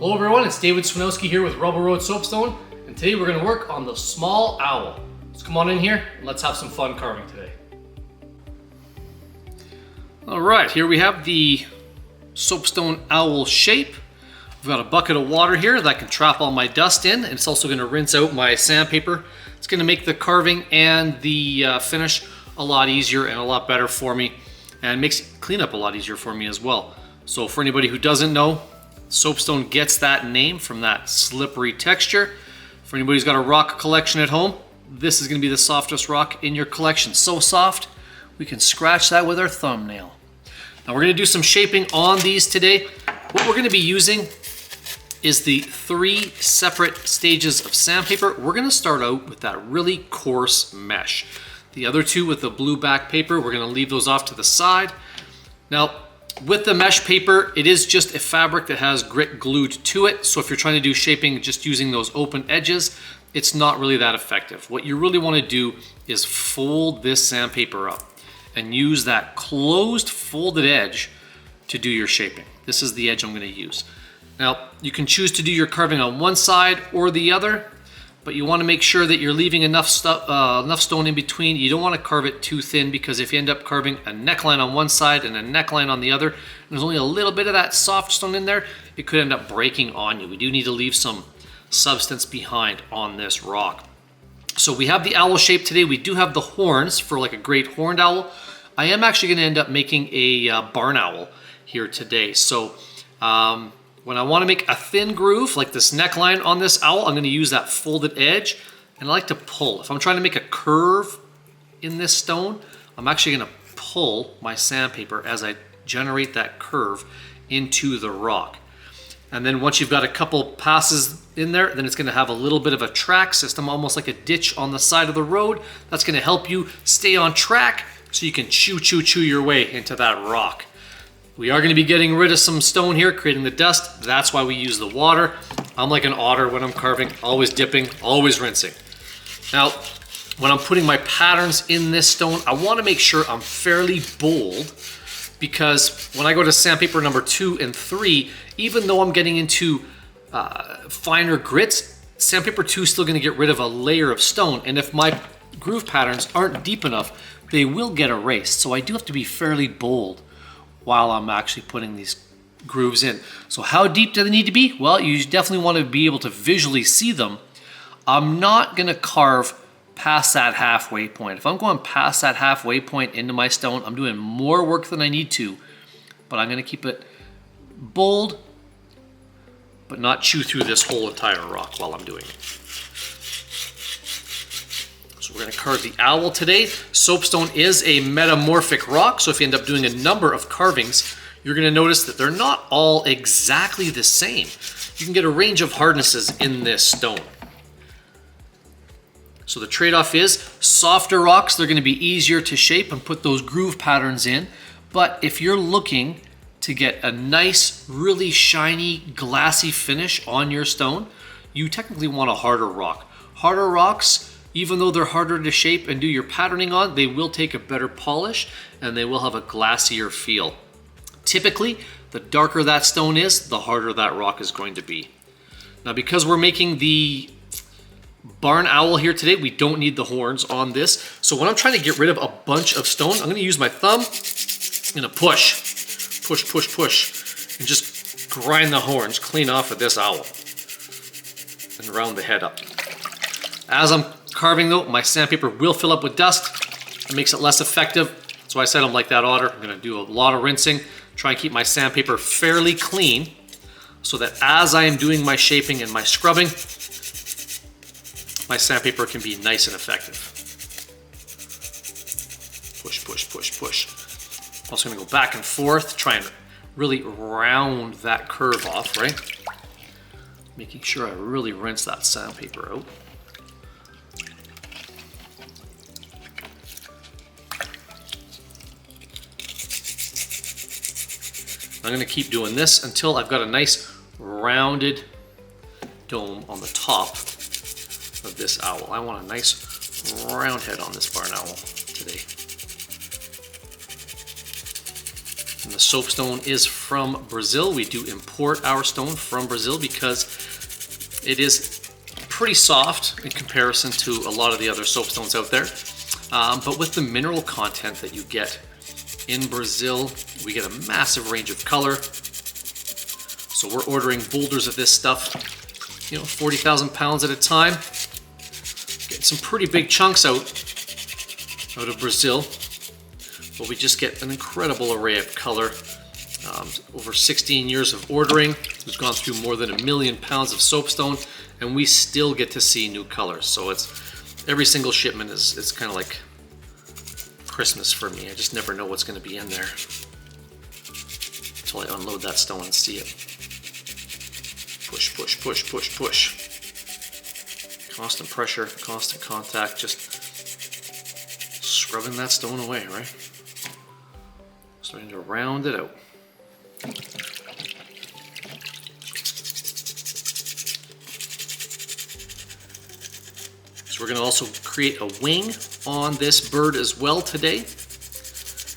Hello everyone, it's David Swinowski here with Rubble Road Soapstone, and today we're going to work on the small owl. Let's come on in here and let's have some fun carving today. Alright, here we have the soapstone owl shape. I've got a bucket of water here that I can trap all my dust in, and it's also going to rinse out my sandpaper. It's going to make the carving and the finish a lot easier and a lot better for me, and makes cleanup a lot easier for me as well. So for anybody who doesn't know, soapstone gets that name from that slippery texture. For anybody who's got a rock collection at home, this is going to be the softest rock in your collection. So soft, we can scratch that with our thumbnail. Now we're going to do some shaping on these today. What we're going to be using is the 3 separate stages of sandpaper. We're going to start out with that really coarse mesh. The other 2 with the blue back paper, we're going to leave those off to the side. Now, with the mesh paper, it is just a fabric that has grit glued to it. So if you're trying to do shaping just using those open edges, it's not really that effective. What you really want to do is fold this sandpaper up and use that closed folded edge to do your shaping. This is the edge I'm going to use. Now, you can choose to do your carving on one side or the other, but you want to make sure that you're leaving enough stone in between. You don't want to carve it too thin, because if you end up carving a neckline on one side and a neckline on the other, and there's only a little bit of that soft stone in there, it could end up breaking on you. We do need to leave some substance behind on this rock. So we have the owl shape today. We do have the horns for like a great horned owl. I am actually going to end up making a barn owl here today. So when I want to make a thin groove, like this neckline on this owl, I'm going to use that folded edge, and I like to pull. If I'm trying to make a curve in this stone, I'm actually going to pull my sandpaper as I generate that curve into the rock. And then once you've got a couple passes in there, then it's going to have a little bit of a track system, almost like a ditch on the side of the road. That's going to help you stay on track so you can chew your way into that rock. We are going to be getting rid of some stone here, creating the dust. That's why we use the water. I'm like an otter when I'm carving, always dipping, always rinsing. Now, when I'm putting my patterns in this stone, I want to make sure I'm fairly bold, because when I go to sandpaper number 2 and 3, even though I'm getting into finer grits, sandpaper 2 is still going to get rid of a layer of stone. And if my groove patterns aren't deep enough, they will get erased. So I do have to be fairly bold while I'm actually putting these grooves in. So how deep do they need to be? Well, you definitely want to be able to visually see them. I'm not going to carve past that halfway point. If I'm going past that halfway point into my stone, I'm doing more work than I need to, but I'm going to keep it bold, but not chew through this whole entire rock while I'm doing it. So we're going to carve the owl today. Soapstone is a metamorphic rock, so if you end up doing a number of carvings, you're going to notice that they're not all exactly the same. You can get a range of hardnesses in this stone. So the trade-off is softer rocks, they're going to be easier to shape and put those groove patterns in. But if you're looking to get a nice, really shiny, glassy finish on your stone, you technically want a harder rock. Harder rocks, even though they're harder to shape and do your patterning on, they will take a better polish and they will have a glassier feel. Typically, the darker that stone is, the harder that rock is going to be. Now, because we're making the barn owl here today, we don't need the horns on this. So when I'm trying to get rid of a bunch of stone, I'm going to use my thumb. I'm going to push, and just grind the horns clean off of this owl and round the head up. As I'm carving though, my sandpaper will fill up with dust. It makes it less effective. So I said I'm like that otter. I'm going to do a lot of rinsing, try and keep my sandpaper fairly clean, so that as I am doing my shaping and my scrubbing, my sandpaper can be nice and effective. Push. I'm also going to go back and forth, try and really round that curve off, right? Making sure I really rinse that sandpaper out. I'm going to keep doing this until I've got a nice rounded dome on the top of this owl. I want a nice round head on this barn owl today. And the soapstone is from Brazil. We do import our stone from Brazil because it is pretty soft in comparison to a lot of the other soapstones out there. But with the mineral content that you get in Brazil, we get a massive range of color. So we're ordering boulders of this stuff, 40,000 pounds at a time. Getting some pretty big chunks out of Brazil. But we just get an incredible array of color. Over 16 years of ordering, we've gone through more than 1 million pounds of soapstone, and we still get to see new colors. So it's every single shipment is kind of like Christmas for me. I just never know what's going to be in there until I unload that stone and see it. Push, push, push, push, push. Constant pressure, constant contact, just scrubbing that stone away, right? Starting to round it out. So we're going to also create a wing on this bird as well today.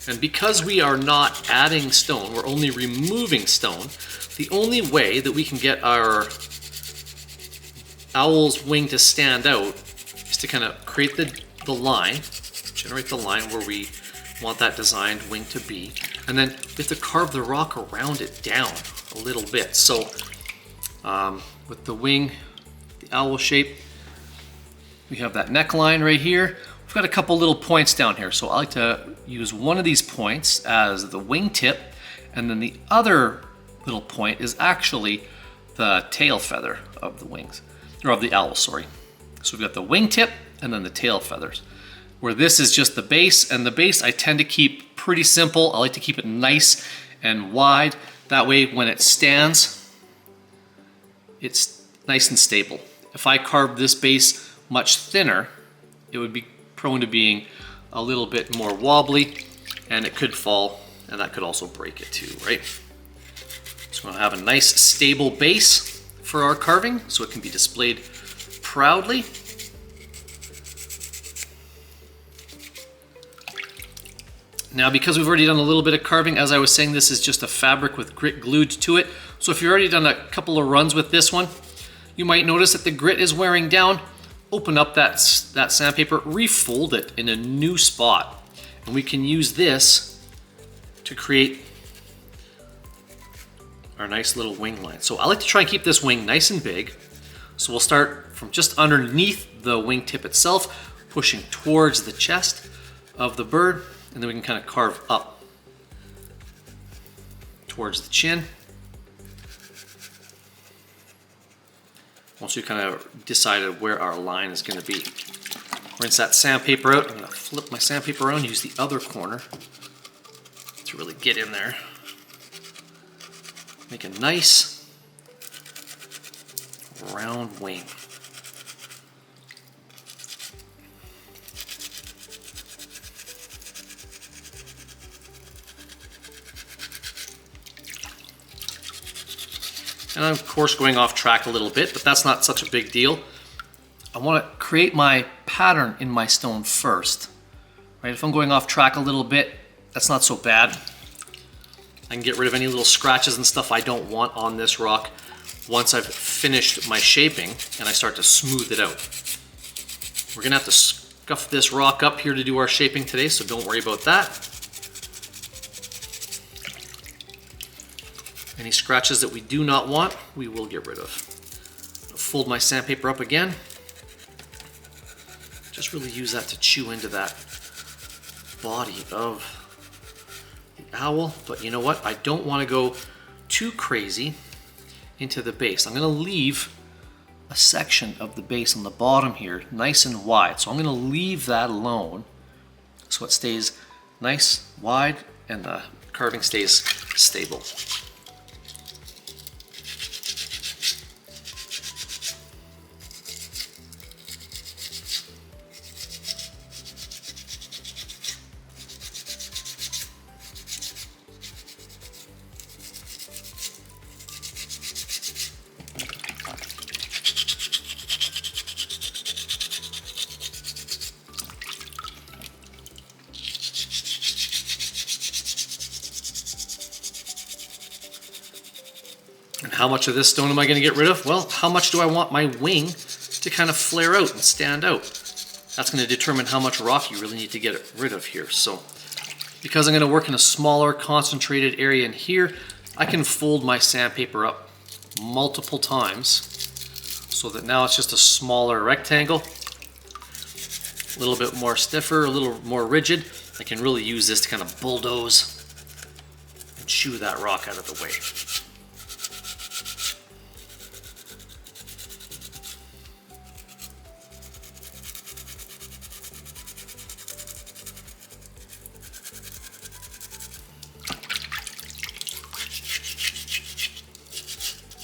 And because we are not adding stone, we're only removing stone, the only way that we can get our owl's wing to stand out is to kind of create the line, generate the line where we want that designed wing to be, and then we have to carve the rock around it down a little bit. So with the wing, the owl shape, we have that neckline right here. We've got a couple little points down here, so I like to use one of these points as the wing tip, and then the other little point is actually the tail feather of the wings, or of the owl, sorry. So we've got the wing tip and then the tail feathers, where this is just the base, and the base I tend to keep pretty simple. I like to keep it nice and wide. That way when it stands, it's nice and stable. If I carved this base much thinner, it would be prone to being a little bit more wobbly, and it could fall, and that could also break it too, right? So we'll have a nice stable base for our carving so it can be displayed proudly. Now, because we've already done a little bit of carving, as I was saying, this is just a fabric with grit glued to it. So if you've already done a couple of runs with this one, you might notice that the grit is wearing down. Open up that sandpaper, refold it in a new spot, and we can use this to create our nice little wing line. So I like to try and keep this wing nice and big. So we'll start from just underneath the wingtip itself, pushing towards the chest of the bird, and then we can kind of carve up towards the chin. Once we kind of decided where our line is going to be. Rinse that sandpaper out. I'm going to flip my sandpaper around, use the other corner to really get in there. Make a nice round wing. And I'm of course going off track a little bit, but that's not such a big deal. I want to create my pattern in my stone first. Right? If I'm going off track a little bit, that's not so bad. I can get rid of any little scratches and stuff I don't want on this rock once I've finished my shaping and I start to smooth it out. We're gonna have to scuff this rock up here to do our shaping today, so don't worry about that. Any scratches that we do not want, we will get rid of. I'll fold my sandpaper up again. Just really use that to chew into that body of the owl. But you know what? I don't want to go too crazy into the base. I'm going to leave a section of the base on the bottom here nice and wide. So I'm going to leave that alone so it stays nice, wide, and the carving stays stable. how much of this stone am I going to get rid of? Well, how much do I want my wing to kind of flare out and stand out? That's going to determine how much rock you really need to get rid of here. So because I'm going to work in a smaller concentrated area in here, I can fold my sandpaper up multiple times so that now it's just a smaller rectangle, a little bit more stiffer, a little more rigid. I can really use this to kind of bulldoze and shoo that rock out of the way.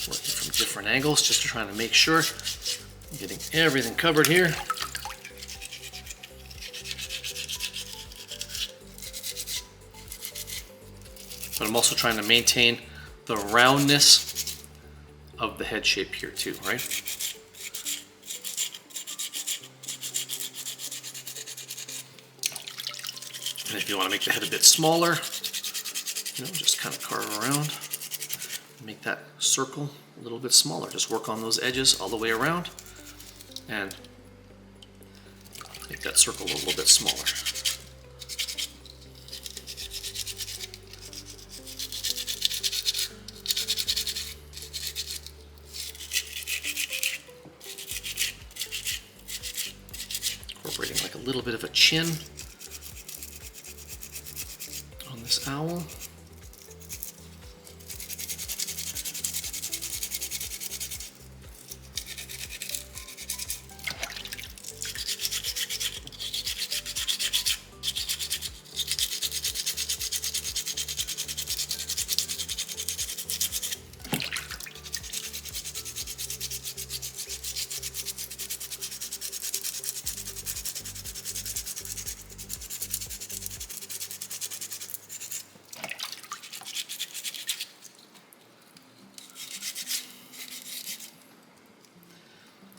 Working from different angles, just trying to make sure I'm getting everything covered here. But I'm also trying to maintain the roundness of the head shape here too, right? And if you want to make the head a bit smaller, just kind of carve around. Make that circle a little bit smaller. Just work on those edges all the way around and make that circle a little bit smaller. Incorporating like a little bit of a chin on this owl.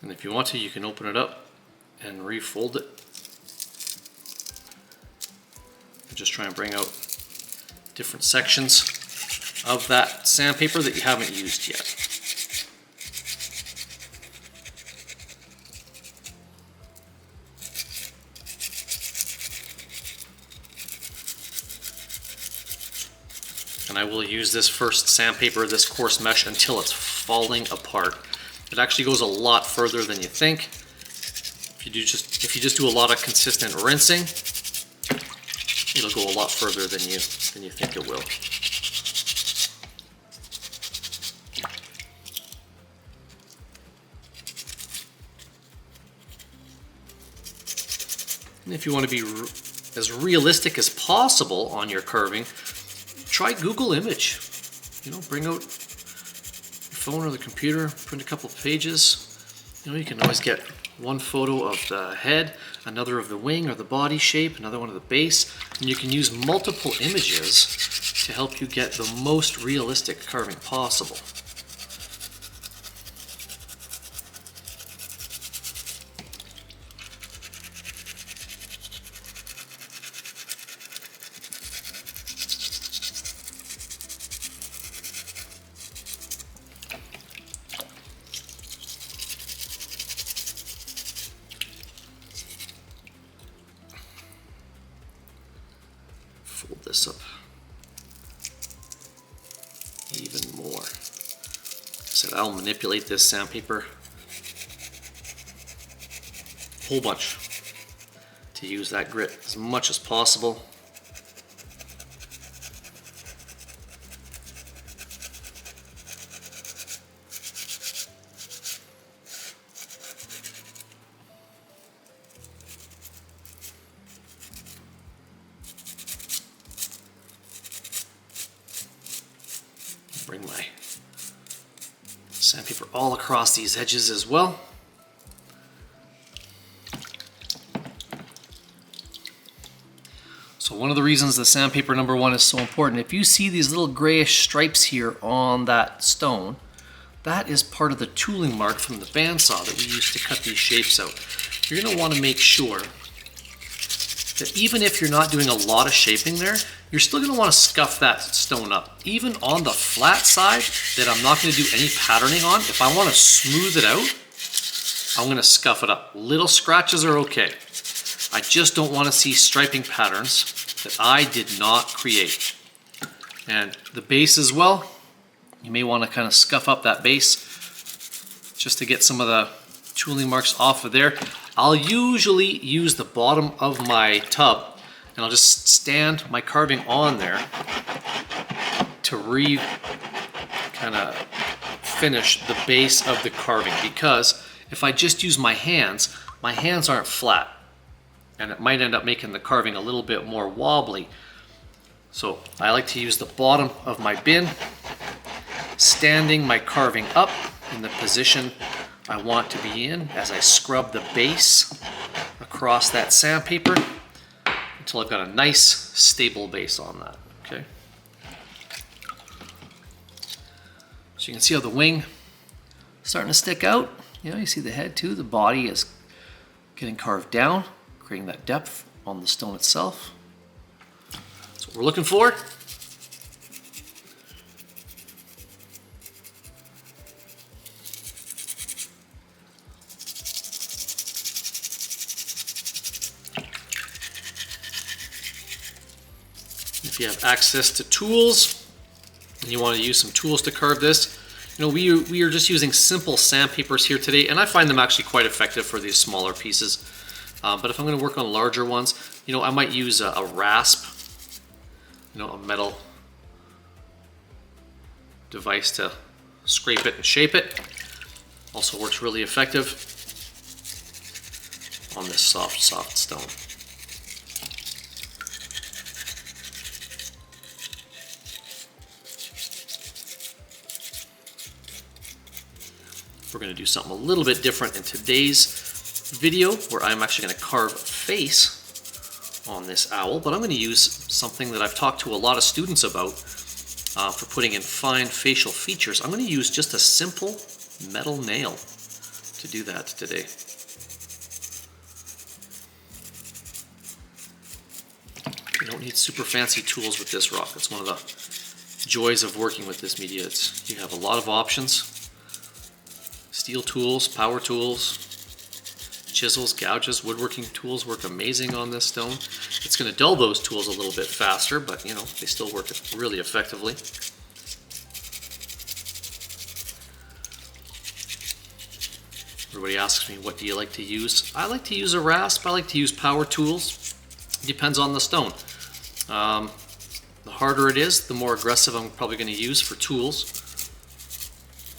And if you want to, you can open it up and refold it. And just try and bring out different sections of that sandpaper that you haven't used yet. And I will use this first sandpaper, this coarse mesh, until it's falling apart. It actually goes a lot further than you think. If you just do a lot of consistent rinsing, it'll go a lot further than you think it will. And if you want to be as realistic as possible on your carving, try Google Image. Bring out phone or the computer, print a couple of pages. You can always get one photo of the head, another of the wing or the body shape, another one of the base, and you can use multiple images to help you get the most realistic carving possible. Fold this up even more. Like I said, I'll manipulate this sandpaper a whole bunch to use that grit as much as possible. Bring my sandpaper all across these edges as well. So one of the reasons the sandpaper number 1 is so important, if you see these little grayish stripes here on that stone, that is part of the tooling mark from the bandsaw that we use to cut these shapes out. You're going to want to make sure that even if you're not doing a lot of shaping there, you're still going to want to scuff that stone up. Even on the flat side that I'm not going to do any patterning on, if I want to smooth it out, I'm going to scuff it up. Little scratches are okay. I just don't want to see striping patterns that I did not create. And the base as well, you may want to kind of scuff up that base just to get some of the tooling marks off of there. I'll usually use the bottom of my tub and I'll just stand my carving on there to kind of finish the base of the carving, because if I just use my hands aren't flat and it might end up making the carving a little bit more wobbly. So I like to use the bottom of my bin, standing my carving up in the position I want to be in as I scrub the base across that sandpaper until I've got a nice stable base on that. Okay. So you can see how the wing is starting to stick out. You know, you see the head too. The body is getting carved down, creating that depth on the stone itself. That's what we're looking for. If you have access to tools and you want to use some tools to carve this, you know, we are just using simple sandpapers here today, and I find them actually quite effective for these smaller pieces. But if I'm going to work on larger ones, you know, I might use a rasp, you know, a metal device to scrape it and shape it. Also works really effective on this soft stone. We're going to do something a little bit different in today's video, where I'm actually going to carve a face on this owl, but I'm going to use something that I've talked to a lot of students about for putting in fine facial features. I'm going to use just a simple metal nail to do that today. You don't need super fancy tools with this rock. That's one of the joys of working with this media. You have a lot of options. Steel tools, power tools, chisels, gouges, woodworking tools work amazing on this stone. It's going to dull those tools a little bit faster, but you know, they still work really effectively. Everybody asks me, what do you like to use? I like to use a rasp. I like to use power tools. It depends on the stone. The harder it is, the more aggressive I'm probably going to use for tools.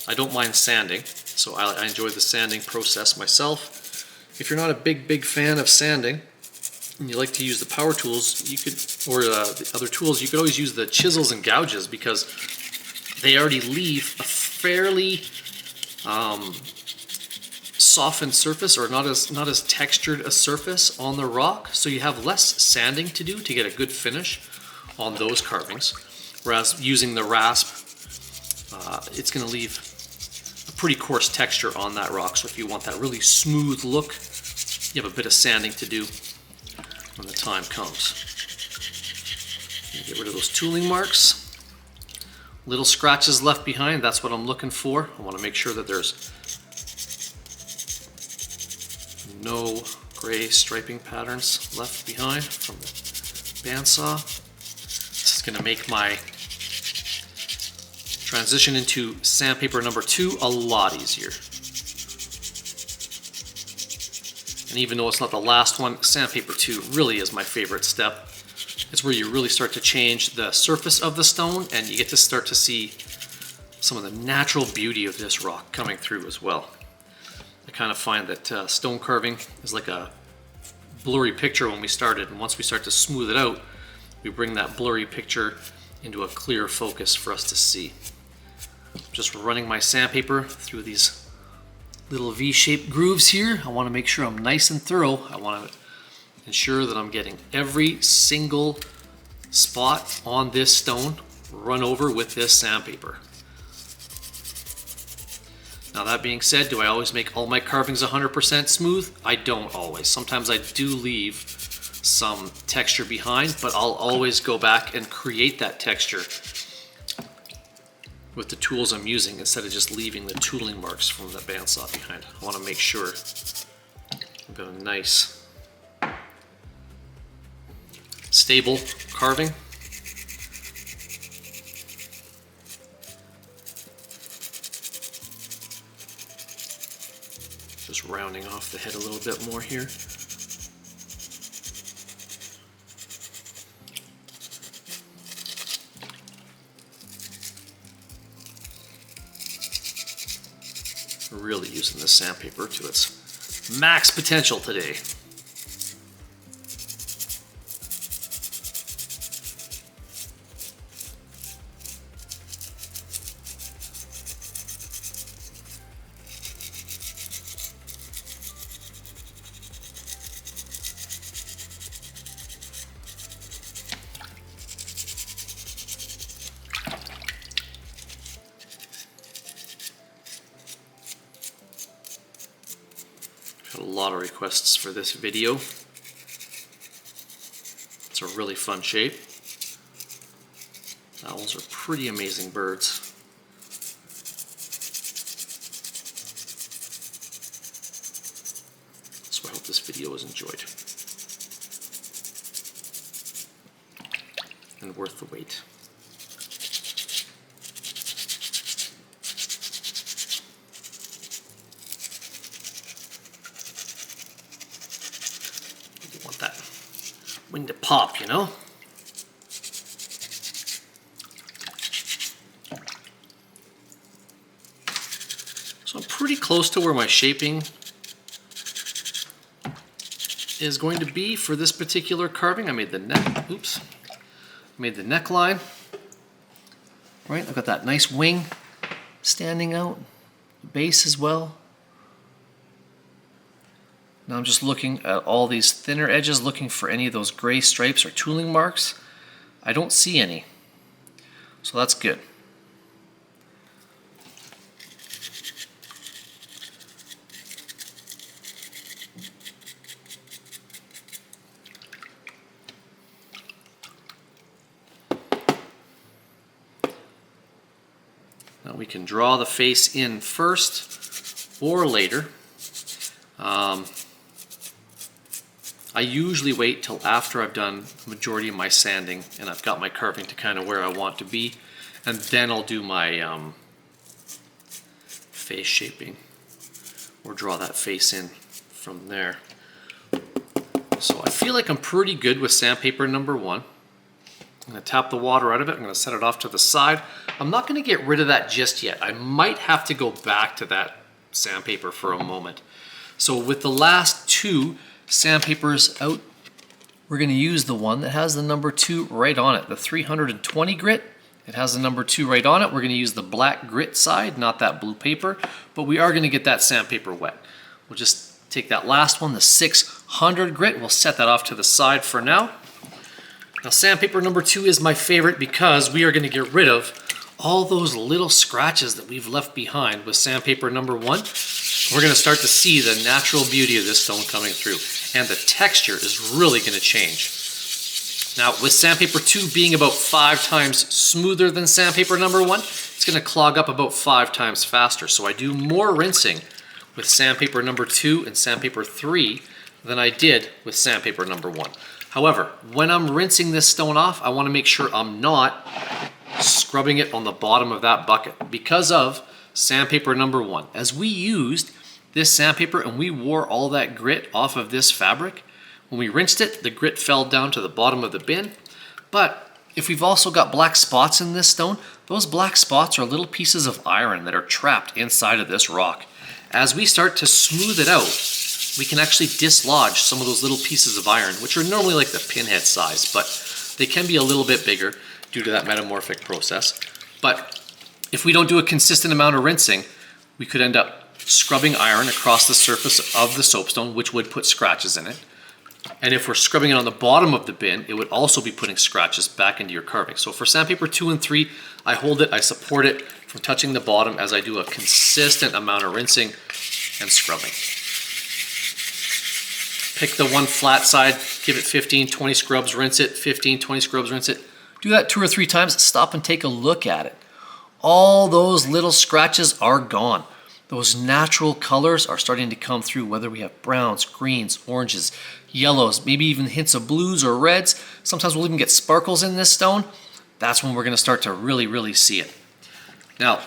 I don't mind sanding, so I enjoy the sanding process myself. If you're not a big fan of sanding and you like to use the power tools, you could, or the other tools, you could always use the chisels and gouges, because they already leave a fairly softened surface, or not as textured a surface on the rock, so you have less sanding to do to get a good finish on those carvings. Whereas using the rasp, it's going to leave a pretty coarse texture on that rock. So if you want that really smooth look, you have a bit of sanding to do when the time comes. Get rid of those tooling marks. Little scratches left behind, that's what I'm looking for. I want to make sure that there's no gray striping patterns left behind from the bandsaw. This is going to make my transition into sandpaper number 2 a lot easier. And even though it's not the last one, sandpaper 2 really is my favorite step. It's where you really start to change the surface of the stone, and you get to start to see some of the natural beauty of this rock coming through as well. I kind of find that stone carving is like a blurry picture when we started, and once we start to smooth it out, we bring that blurry picture into a clear focus for us to see. Just running my sandpaper through these little V-shaped grooves here. I want to make sure I'm nice and thorough. I want to ensure that I'm getting every single spot on this stone run over with this sandpaper. Now that being said, do I always make all my carvings 100% smooth? I don't always. Sometimes I do leave some texture behind, but I'll always go back and create that texture with the tools I'm using instead of just leaving the tooling marks from the bandsaw behind. I want to make sure I've got a nice stable carving. Just rounding off the head a little bit more here. Really using the sandpaper to its max potential today. Got a lot of requests for this video. It's a really fun shape. Owls are pretty amazing birds. So I hope this video was enjoyed and worth the wait. That wing to pop, you know? So I'm pretty close to where my shaping is going to be for this particular carving. I made the neck, oops, made the neckline, right? I've got that nice wing standing out, the base as well. Now I'm just looking at all these thinner edges, looking for any of those gray stripes or tooling marks. I don't see any, so that's good. Now we can draw the face in first or later. I usually wait till after I've done the majority of my sanding and I've got my carving to kind of where I want to be, and then I'll do my face shaping or draw that face in from there. So I feel like I'm pretty good with sandpaper number 1. I'm going to tap the water out of it. I'm going to set it off to the side. I'm not going to get rid of that just yet. I might have to go back to that sandpaper for a moment. So with the last 2 sandpapers out, we're going to use the one that has the number 2 right on it, the 320 grit. It has the number 2 right on it. We're going to use the black grit side, not that blue paper, but we are going to get that sandpaper wet. We'll just take that last one, the 600 grit. We'll set that off to the side for now. Now sandpaper number 2 is my favorite because we are going to get rid of all those little scratches that we've left behind with sandpaper number 1. We're going to start to see the natural beauty of this stone coming through, and the texture is really going to change. Now with sandpaper 2 being about 5 times smoother than sandpaper number 1, it's going to clog up about 5 times faster. So I do more rinsing with sandpaper number 2 and sandpaper 3 than I did with sandpaper number 1. However, when I'm rinsing this stone off, I want to make sure I'm not scrubbing it on the bottom of that bucket because of sandpaper number 1. As we used this sandpaper and we wore all that grit off of this fabric, when we rinsed it, the grit fell down to the bottom of the bin. But if we've also got black spots in this stone, those black spots are little pieces of iron that are trapped inside of this rock. As we start to smooth it out, we can actually dislodge some of those little pieces of iron, which are normally like the pinhead size, but they can be a little bit bigger due to that metamorphic process. But if we don't do a consistent amount of rinsing, we could end up scrubbing iron across the surface of the soapstone, which would put scratches in it. And if we're scrubbing it on the bottom of the bin, it would also be putting scratches back into your carving. So for sandpaper 2 and 3, I hold it, I support it from touching the bottom as I do a consistent amount of rinsing and scrubbing. pick the one flat side, give it 15, 20 scrubs, rinse it, 15, 20 scrubs, rinse it. Do that 2 or 3 times, stop and take a look at it. All those little scratches are gone. Those natural colors are starting to come through, whether we have browns, greens, oranges, yellows, maybe even hints of blues or reds. Sometimes we'll even get sparkles in this stone. That's when we're going to start to really see it. Now,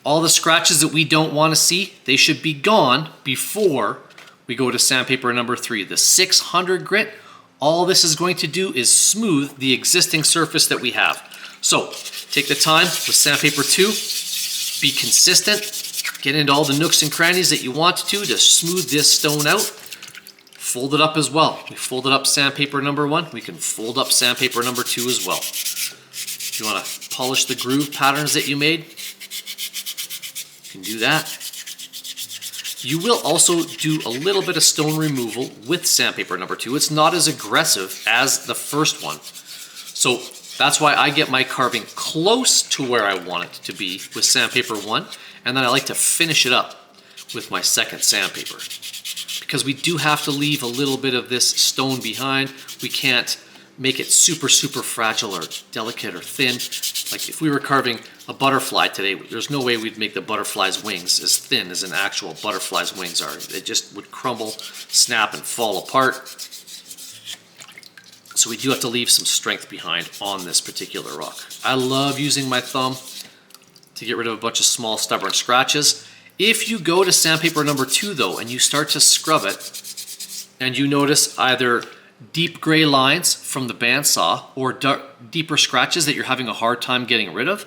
all the scratches that we don't want to see, they should be gone before we go to sandpaper number 3, the 600 grit. All this is going to do is smooth the existing surface that we have. So take the time with sandpaper 2, be consistent, get into all the nooks and crannies that you want to smooth this stone out. Fold it up as well. We folded up sandpaper number 1, we can fold up sandpaper number 2 as well. If you want to polish the groove patterns that you made, you can do that. You will also do a little bit of stone removal with sandpaper number 2. It's not as aggressive as the first one. So that's why I get my carving close to where I want it to be with sandpaper 1, and then I like to finish it up with my second sandpaper. Because we do have to leave a little bit of this stone behind. We can't make it super fragile or delicate or thin. Like if we were carving a butterfly today, there's no way we'd make the butterfly's wings as thin as an actual butterfly's wings are. It just would crumble, snap, and fall apart. So we do have to leave some strength behind on this particular rock. I love using my thumb to get rid of a bunch of small stubborn scratches. If you go to sandpaper number 2 though, and you start to scrub it, and you notice either deep gray lines from the bandsaw or deeper scratches that you're having a hard time getting rid of,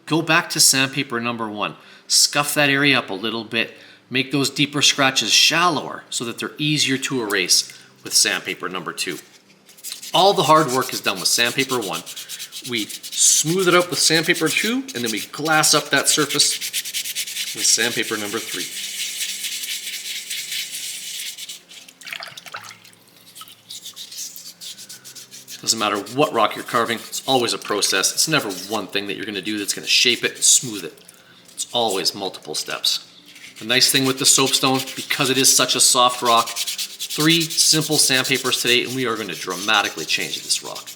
go back to sandpaper number 1. Scuff that area up a little bit. Make those deeper scratches shallower so that they're easier to erase with sandpaper number 2. All the hard work is done with sandpaper 1. We smooth it out with sandpaper 2, and then we glass up that surface with sandpaper number 3. Doesn't matter what rock you're carving, it's always a process. It's never one thing that you're going to do that's going to shape it and smooth it. It's always multiple steps. The nice thing with the soapstone, because it is such a soft rock, 3 simple sandpapers today, and we are going to dramatically change this rock.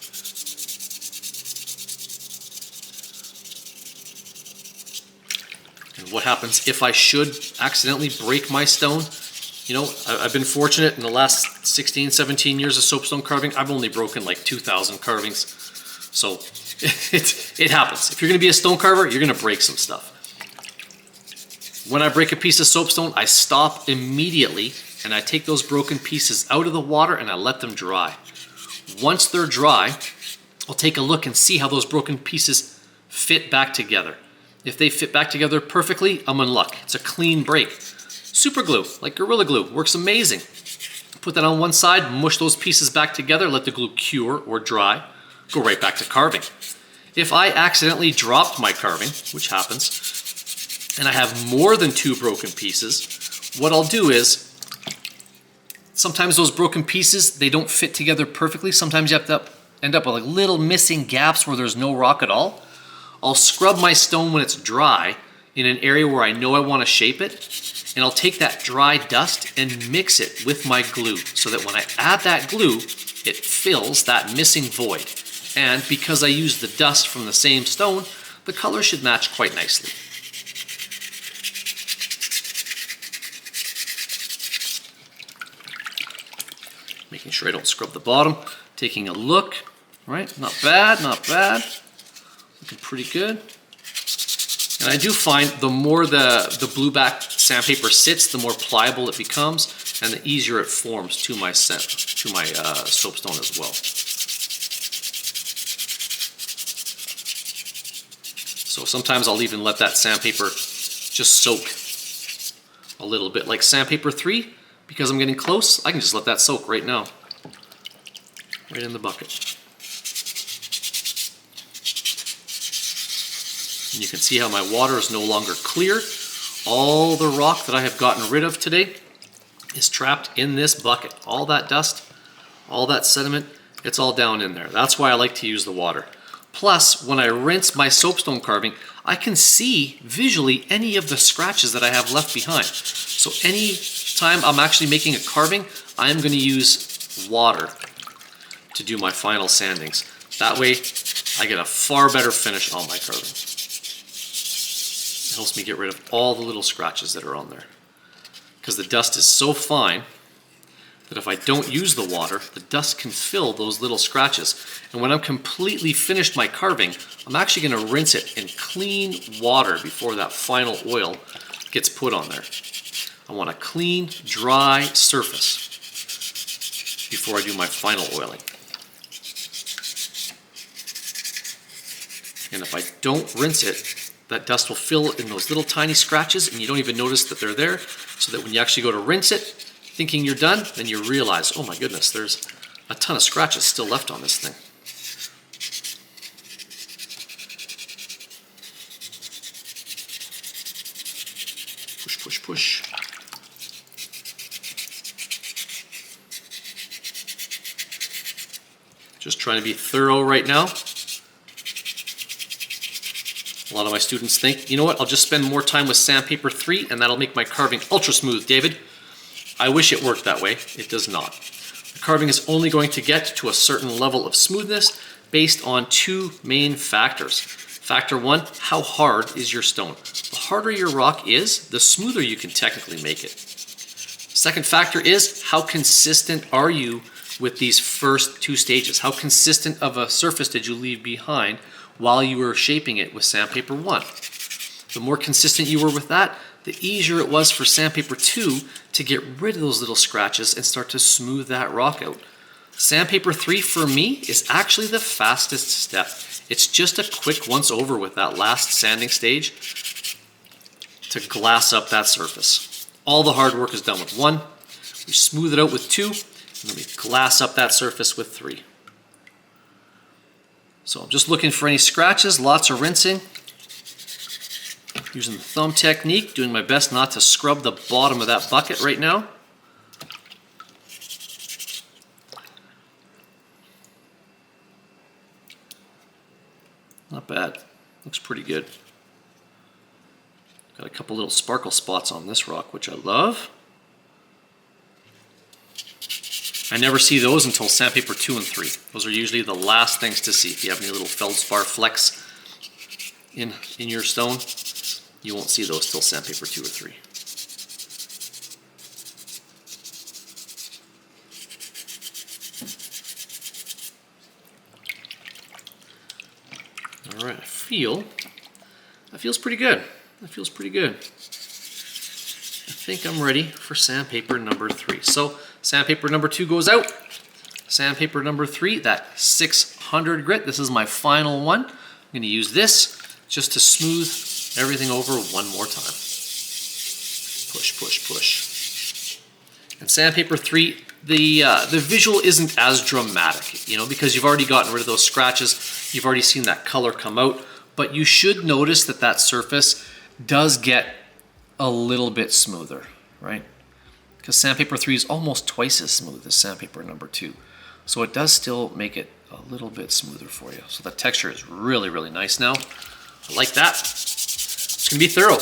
And what happens if I should accidentally break my stone? You know, I've been fortunate in the last 16, 17 years of soapstone carving. I've only broken like 2,000 carvings. So it happens. If you're going to be a stone carver, you're going to break some stuff. When I break a piece of soapstone, I stop immediately and I take those broken pieces out of the water and I let them dry. Once they're dry, I'll take a look and see how those broken pieces fit back together. If they fit back together perfectly, I'm in luck. It's a clean break. Super glue, like Gorilla Glue, works amazing. Put that on one side, mush those pieces back together, let the glue cure or dry, go right back to carving. If I accidentally dropped my carving, which happens, and I have more than 2 broken pieces, what I'll do is, sometimes those broken pieces, they don't fit together perfectly. Sometimes you have to end up with like little missing gaps where there's no rock at all. I'll scrub my stone when it's dry in an area where I know I want to shape it, and I'll take that dry dust and mix it with my glue so that when I add that glue, it fills that missing void. And because I use the dust from the same stone, the color should match quite nicely. Making sure I don't scrub the bottom, taking a look, right? Not bad, not bad. Looking pretty good. And I do find the more the blue back sandpaper sits, the more pliable it becomes, and the easier it forms to my soapstone as well. So sometimes I'll even let that sandpaper just soak a little bit. Like sandpaper 3, because I'm getting close, I can just let that soak right now, right in the bucket. And you can see how my water is no longer clear. All the rock that I have gotten rid of today is trapped in this bucket. All that dust, all that sediment, it's all down in there. That's why I like to use the water. Plus, when I rinse my soapstone carving, I can see visually any of the scratches that I have left behind. So any time I'm actually making a carving, I am going to use water to do my final sandings. That way, I get a far better finish on my carving. It helps me get rid of all the little scratches that are on there. Because the dust is so fine that if I don't use the water, the dust can fill those little scratches. And when I'm completely finished my carving, I'm actually going to rinse it in clean water before that final oil gets put on there. I want a clean, dry surface before I do my final oiling. And if I don't rinse it, that dust will fill in those little tiny scratches and you don't even notice that they're there, so that when you actually go to rinse it, thinking you're done, then you realize, oh my goodness, there's a ton of scratches still left on this thing. Push, push, push. Just trying to be thorough right now. A lot of my students think, you know what, I'll just spend more time with sandpaper 3 and that'll make my carving ultra smooth, David. I wish it worked that way. It does not. The carving is only going to get to a certain level of smoothness based on two main factors. Factor 1, how hard is your stone? The harder your rock is, the smoother you can technically make it. Second factor is, how consistent are you with these first two stages? How consistent of a surface did you leave behind while you were shaping it with sandpaper 1? The more consistent you were with that, the easier it was for sandpaper 2 to get rid of those little scratches and start to smooth that rock out. Sandpaper 3 for me is actually the fastest step. It's just a quick once over with that last sanding stage to glass up that surface. All the hard work is done with 1, we smooth it out with 2, and then we glass up that surface with 3. So I'm just looking for any scratches, lots of rinsing. Using the thumb technique, doing my best not to scrub the bottom of that bucket right now. Not bad, looks pretty good. Got a couple little sparkle spots on this rock, which I love. I never see those until sandpaper 2 and 3. Those are usually the last things to see. If you have any little feldspar flecks in your stone, you won't see those till sandpaper 2 or 3. All right, that feels pretty good. That feels pretty good. I think I'm ready for sandpaper number 3. So sandpaper number 2 goes out. Sandpaper number 3, that 600 grit. This is my final one. I'm going to use this just to smooth everything over one more time. Push, push, push. And sandpaper 3, the visual isn't as dramatic, you know, because you've already gotten rid of those scratches. You've already seen that color come out, but you should notice that that surface does get a little bit smoother, right? Because sandpaper 3 is almost twice as smooth as sandpaper number 2. So it does still make it a little bit smoother for you. So the texture is really, really nice now. I like that. It's gonna be thorough.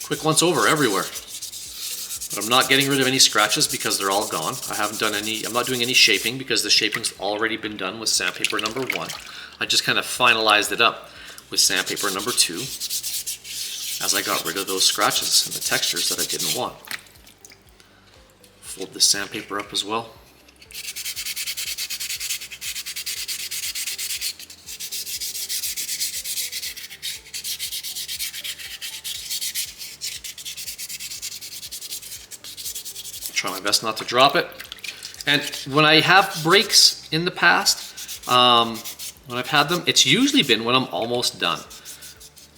Quick once over everywhere. But I'm not getting rid of any scratches because they're all gone. I'm not doing any shaping because the shaping's already been done with sandpaper number 1. I just kind of finalized it up with sandpaper number 2 as I got rid of those scratches and the textures that I didn't want. Fold the sandpaper up as well. Try my best not to drop it. And when I have breaks in the past, when I've had them, it's usually been when I'm almost done.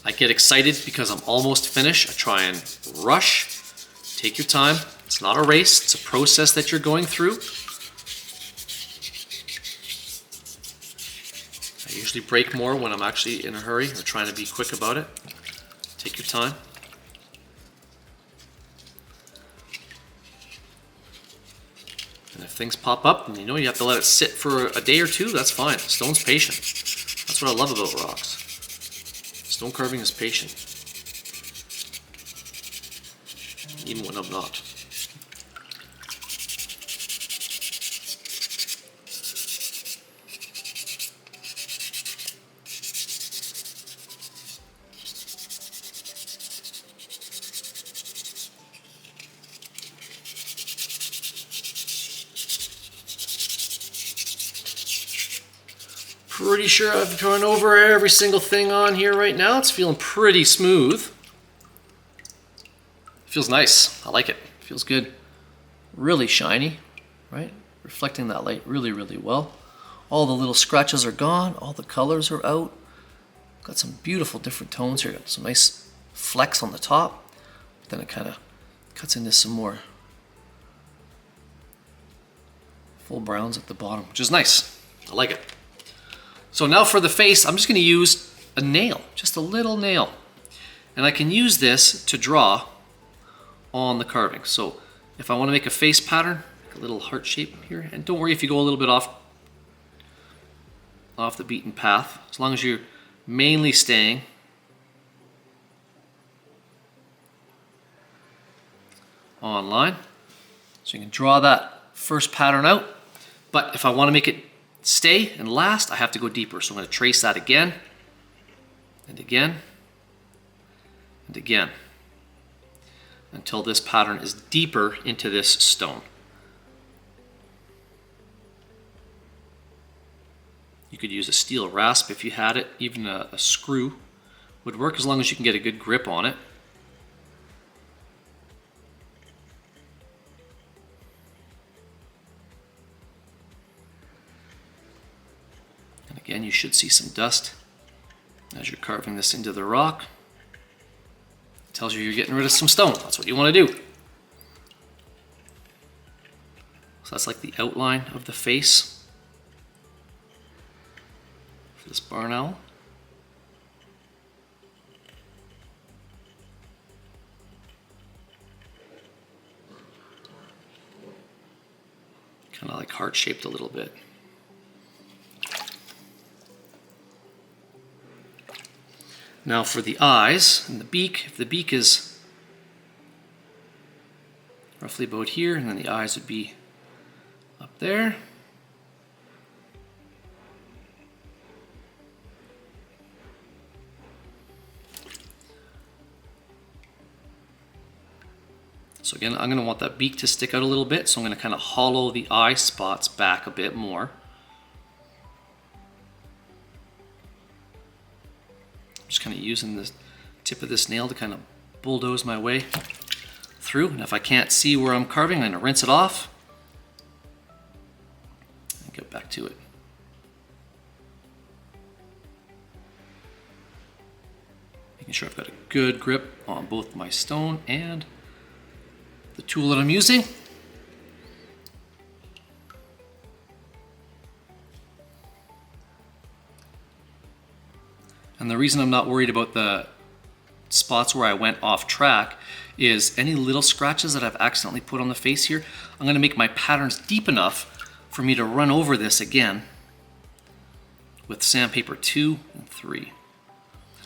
I get excited because I'm almost finished. I try and rush. Take your time. It's not a race, it's a process that you're going through. I usually break more when I'm actually in a hurry or trying to be quick about it. Take your time. And if things pop up and you know you have to let it sit for a day or two, that's fine. Stone's patient. That's what I love about rocks. Stone carving is patient. Even when I'm not. pretty sure I've gone over every single thing on here right now. It's feeling pretty smooth. Feels nice. I like it. Feels good. Really shiny, right? Reflecting that light really, really well. All the little scratches are gone. All the colors are out. Got some beautiful different tones here. Got some nice flecks on the top. But then it kind of cuts into some more full browns at the bottom, which is nice. I like it. So now for the face, I'm just going to use a nail, just a little nail. And I can use this to draw on the carving. So if I want to make a face pattern, like a little heart shape here, and don't worry if you go a little bit off the beaten path, as long as you're mainly staying on line. So you can draw that first pattern out, but if I want to make it stay and last, I have to go deeper. So I'm going to trace that again, and again, and again, until this pattern is deeper into this stone. You could use a steel rasp if you had it. Even a screw would work, as long as you can get a good grip on it. And again, you should see some dust as you're carving this into the rock. It tells you you're getting rid of some stone. That's what you want to do. So that's like the outline of the face for this barn owl. Kind of like heart-shaped a little bit. Now for the eyes and the beak, if the beak is roughly about here, and then the eyes would be up there. So again, I'm going to want that beak to stick out a little bit, so I'm going to kind of hollow the eye spots back a bit more. Just kind of using the tip of this nail to kind of bulldoze my way through. And if I can't see where I'm carving, I'm going to rinse it off and get back to it. Making sure I've got a good grip on both my stone and the tool that I'm using. And the reason I'm not worried about the spots where I went off track is any little scratches that I've accidentally put on the face here, I'm going to make my patterns deep enough for me to run over this again with sandpaper 2 and 3.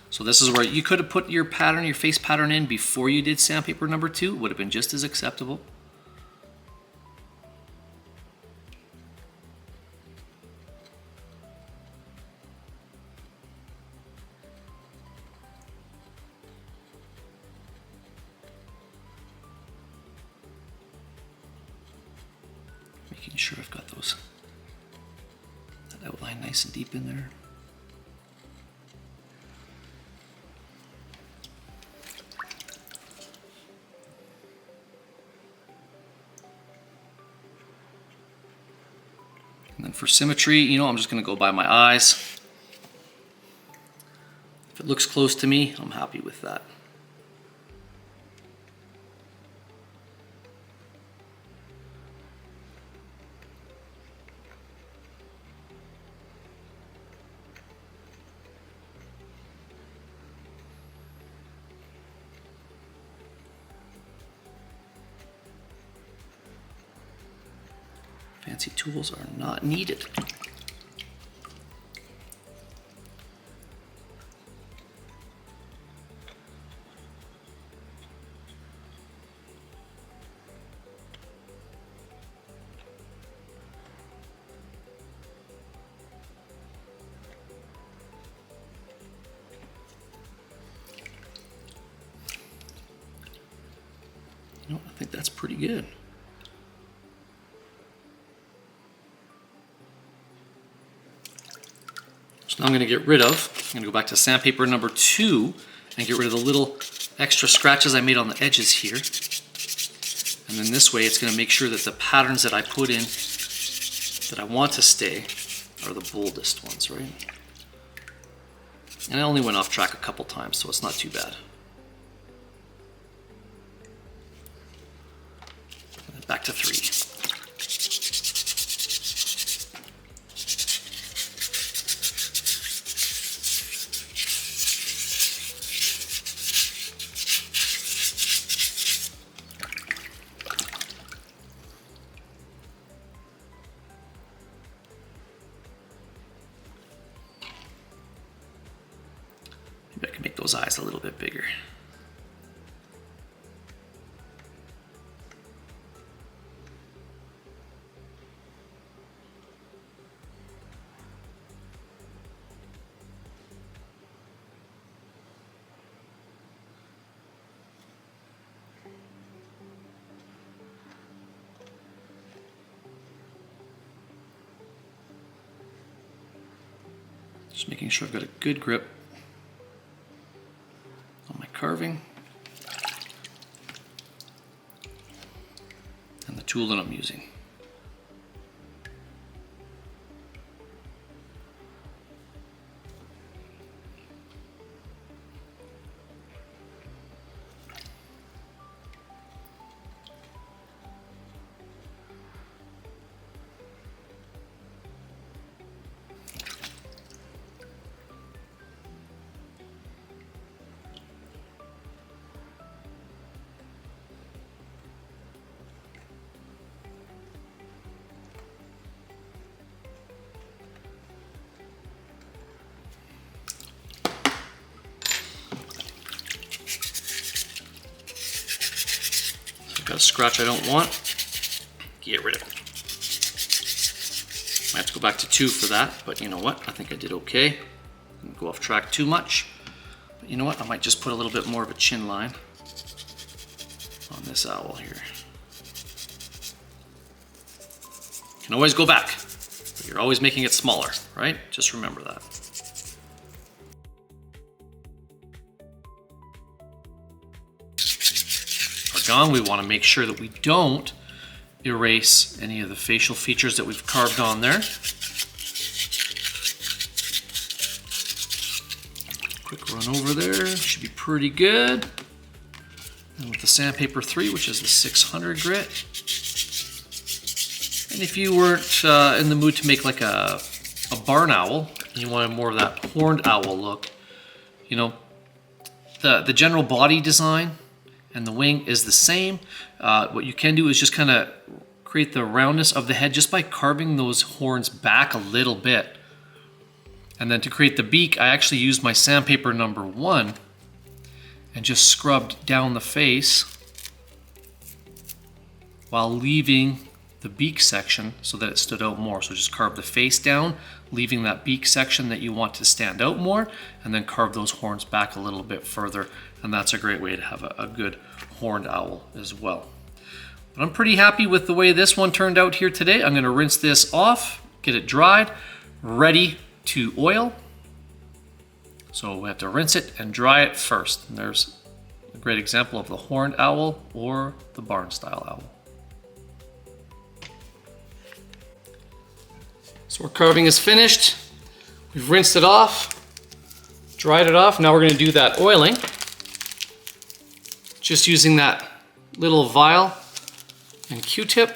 So this is where you could have put your pattern, your face pattern in before you did sandpaper number 2. It would have been just as acceptable. Making sure I've got that outline nice and deep in there. And then for symmetry, you know, I'm just going to go by my eyes. If it looks close to me, I'm happy with that. Fancy tools are not needed. You know, I think that's pretty good. So now I'm going to get rid of, I'm going to go back to sandpaper number 2 and get rid of the little extra scratches I made on the edges here. And then this way it's going to make sure that the patterns that I put in that I want to stay are the boldest ones, right? And I only went off track a couple times, so it's not too bad. Back to 3. Maybe I can make those eyes a little bit bigger. Just making sure I've got a good grip on my carving and the tool that I'm using. Got a scratch I don't want, get rid of it. I have to go back to 2 for that, but you know what? I think I did okay. Didn't go off track too much. But you know what? I might just put a little bit more of a chin line on this owl here. You can always go back, but you're always making it smaller, right? Just remember that. On, we want to make sure that we don't erase any of the facial features that we've carved on there. Quick run over there, should be pretty good. And with the sandpaper 3, which is the 600 grit. And if you weren't in the mood to make like a barn owl, and you wanted more of that horned owl look, you know, the general body design and the wing is the same. What you can do is just kind of create the roundness of the head just by carving those horns back a little bit. And then to create the beak, I actually used my sandpaper number 1 and just scrubbed down the face while leaving the beak section so that it stood out more. So just carve the face down, leaving that beak section that you want to stand out more, and then carve those horns back a little bit further. And that's a great way to have a good horned owl as well. But I'm pretty happy with the way this one turned out here today. I'm going to rinse this off, get it dried, ready to oil. So we have to rinse it and dry it first. And there's a great example of the horned owl or the barn style owl. So our carving is finished. We've rinsed it off, dried it off. Now we're going to do that oiling. Just using that little vial and Q-tip.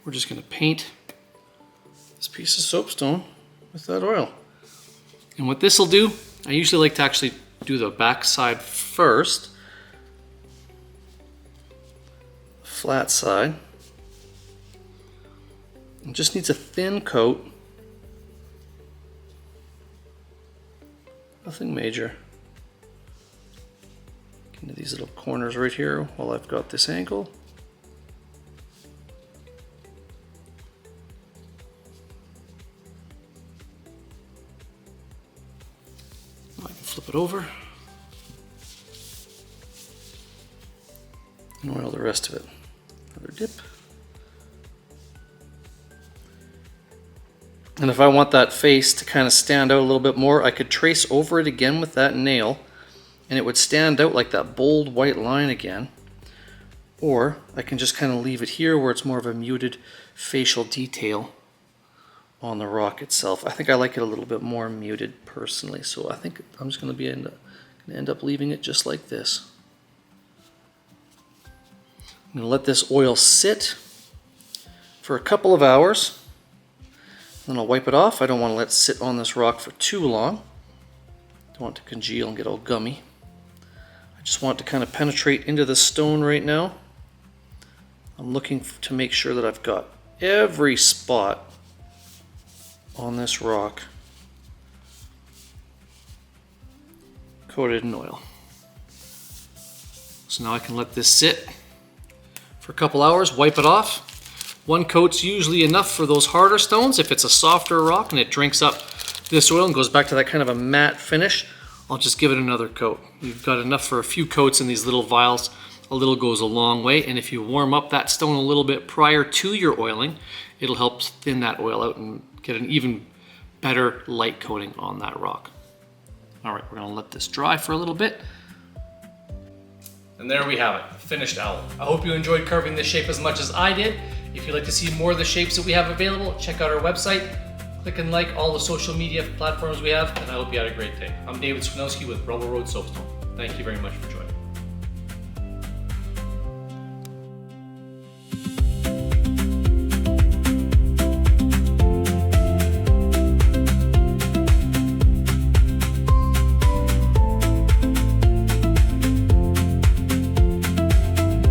We're just going to paint this piece of soapstone with that oil. And what this will do, I usually like to actually do the back side first. Flat side. It just needs a thin coat. Nothing major. Into these little corners right here while I've got this angle. I can flip it over and oil the rest of it. Another dip. And if I want that face to kind of stand out a little bit more, I could trace over it again with that nail, and it would stand out like that bold white line again. Or I can just kind of leave it here where it's more of a muted facial detail on the rock itself. I think I like it a little bit more muted personally, so I think I'm just going to end up leaving it just like this. I'm going to let this oil sit for a couple of hours. Then I'll wipe it off. I don't want to let it sit on this rock for too long. Don't want it to congeal and get all gummy. I just want it to kind of penetrate into the stone right now. I'm looking to make sure that I've got every spot on this rock coated in oil. So now I can let this sit for a couple hours, wipe it off. One coat's usually enough for those harder stones. If it's a softer rock and it drinks up this oil and goes back to that kind of a matte finish, I'll just give it another coat. You've got enough for a few coats in these little vials. A little goes a long way, and if you warm up that stone a little bit prior to your oiling, it'll help thin that oil out and get an even better light coating on that rock. All right, we're gonna let this dry for a little bit. And there we have it, the finished owl. I hope you enjoyed carving this shape as much as I did. If you'd like to see more of the shapes that we have available, check out our website. Click and like all the social media platforms we have, and I hope you had a great day. I'm David Swanowski with Rubble Road Soapstone. Thank you very much.